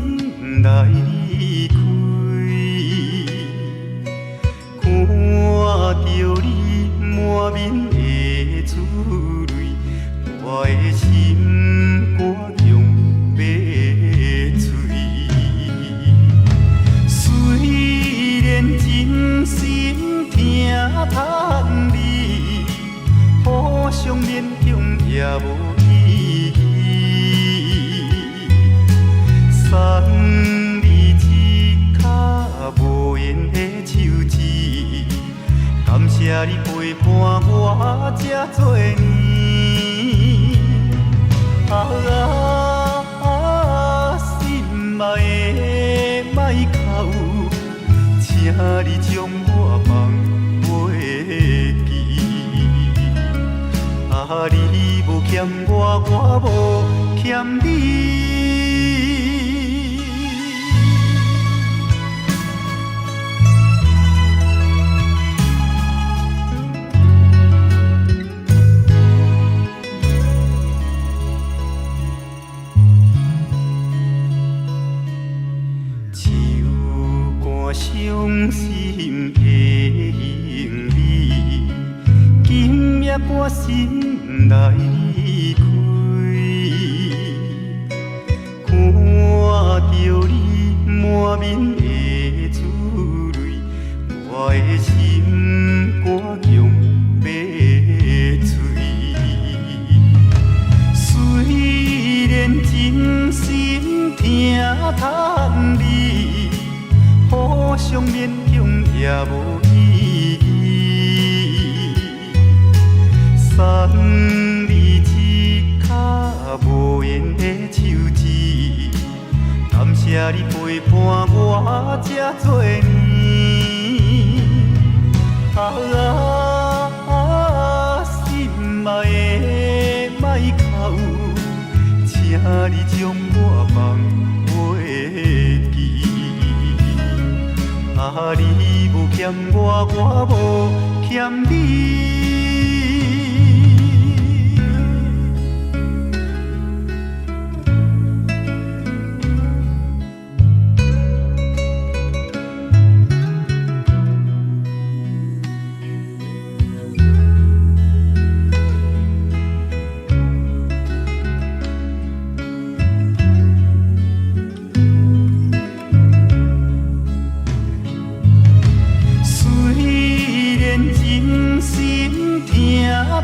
心来离开，看着你满面的珠泪，我的心肝强要碎。虽然真心疼叹你，互相勉强也无意义。送你一卡无言的手指，感谢你陪伴我这多年。心爱的莫哭，请你将我放袂记。你无欠我，我无欠你。伤心的行李，今夜我心来离开，看着你满面的珠泪，我的心肝强要碎。虽然真心疼叹你，互相勉强也无意义。送你一卡无言的手指，感谢你陪伴我这多年。心爱的莫哭，请你将我放袂记。你无欠我，我无欠你。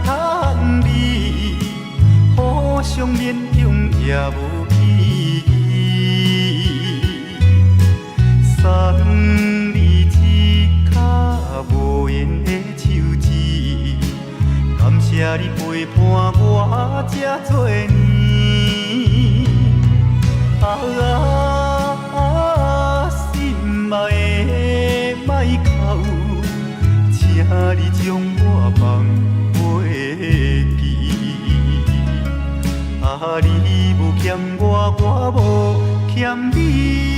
叹你，互相勉强也无意义。送你一卡无言的手指，感谢你陪伴我这多年。心爱的莫哭，请你将我放袂记。你无欠我，我无欠你。